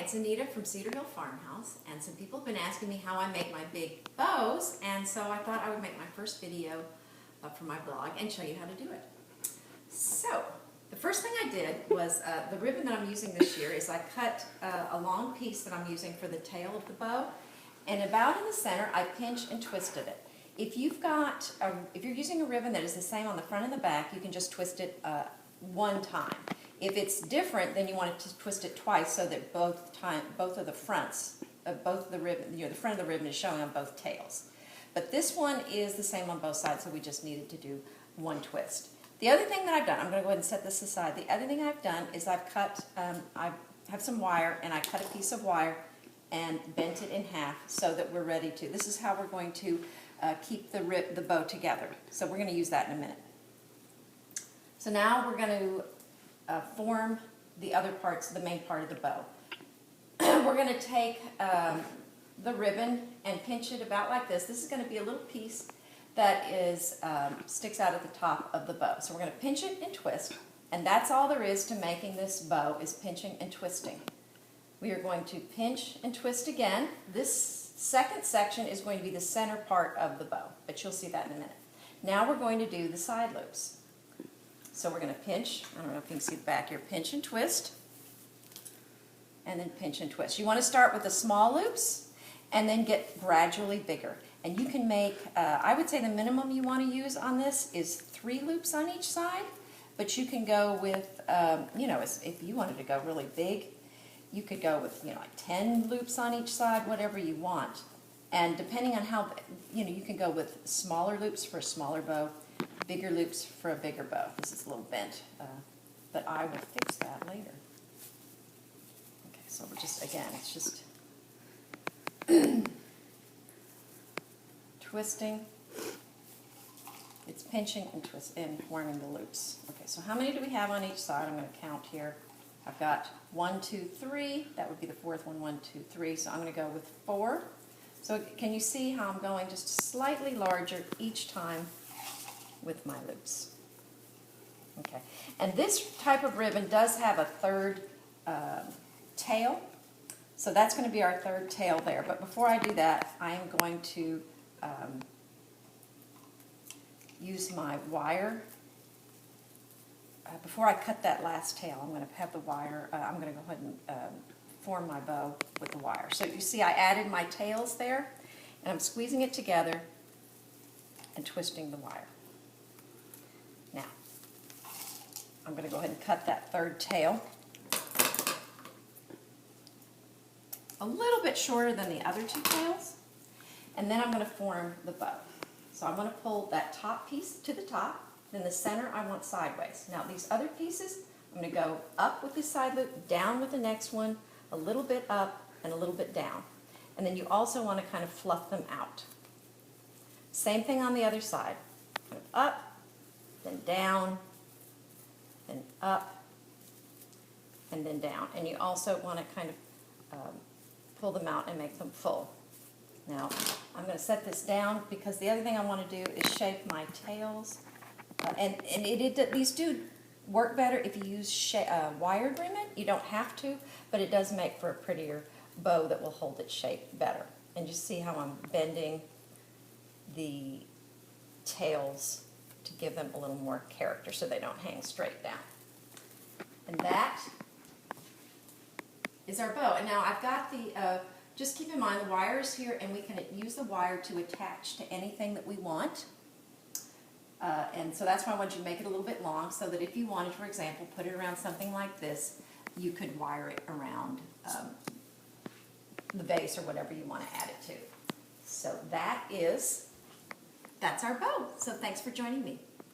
it's Anita from Cedar Hill Farmhouse, and some people have been asking me how I make my big bows, and so I thought I would make my first video for my blog and show you how to do it. So, the first thing I did was, the ribbon that I'm using this year is I cut a long piece that I'm using for the tail of the bow, and about in the center I pinched and twisted it. If you're using a ribbon that is the same on the front and the back, you can just twist it one time. If it's different, then you want to twist it twice so that both of the fronts of both of the ribbon, the front of the ribbon is showing on both tails. But this one is the same on both sides, so we just needed to do one twist. The other thing that I've done, I'm going to go ahead and set this aside. The other thing I've done is I've cut, I have some wire, and I cut a piece of wire and bent it in half so that we're ready to. This is how we're going to keep the bow together. So we're going to use that in a minute. So now we're going to form the other parts, the main part of the bow. We're going to take the ribbon and pinch it about like this. This is going to be a little piece that is sticks out at the top of the bow. So we're going to pinch it and twist, and that's all there is to making this bow, is pinching and twisting. We are going to pinch and twist again. This second section is going to be the center part of the bow, but you'll see that in a minute. Now we're going to do the side loops. So we're going to pinch, I don't know if you can see the back here, pinch and twist, and then pinch and twist. You want to start with the small loops and then get gradually bigger. And you can make, I would say the minimum you want to use on this is 3 loops on each side, but you can go with, if you wanted to go really big, you could go with, like 10 loops on each side, whatever you want. And depending on how, you can go with smaller loops for a smaller bow, bigger loops for a bigger bow. This is a little bent, but I will fix that later. Okay, so we're just, again, it's just twisting. It's pinching and and forming the loops. Okay, so how many do we have on each side? I'm going to count here. I've got 1, 2, 3. That would be the fourth one, 1, 2, 3. So I'm going to go with 4. So can you see how I'm going just slightly larger each time with my loops? Okay, and this type of ribbon does have a third tail, so that's going to be our third tail there. But before I do that, I am going to use my wire. Before I cut that last tail, I'm going to have the wire, I'm going to go ahead and form my bow with the wire. So you see I added my tails there, and I'm squeezing it together and twisting the wire. Now, I'm going to go ahead and cut that third tail a little bit shorter than the other 2 tails, and then I'm going to form the bow. So I'm going to pull that top piece to the top, then the center I want sideways. Now these other pieces, I'm going to go up with this side loop, down with the next one, a little bit up and a little bit down. And then you also want to kind of fluff them out. Same thing on the other side. Kind of up, then down, then up, and then down. And you also want to kind of pull them out and make them full. Now, I'm going to set this down because the other thing I want to do is shape my tails. These do work better if you use wired ribbon. You don't have to, but it does make for a prettier bow that will hold its shape better. And you see how I'm bending the tails to give them a little more character so they don't hang straight down. And that is our bow. And now I've got the, just keep in mind the wire is here, and we can use the wire to attach to anything that we want. And so that's why I want you to make it a little bit long, so that if you wanted, for example, put it around something like this, you could wire it around the base or whatever you want to add it to. So that's our bow. So thanks for joining me.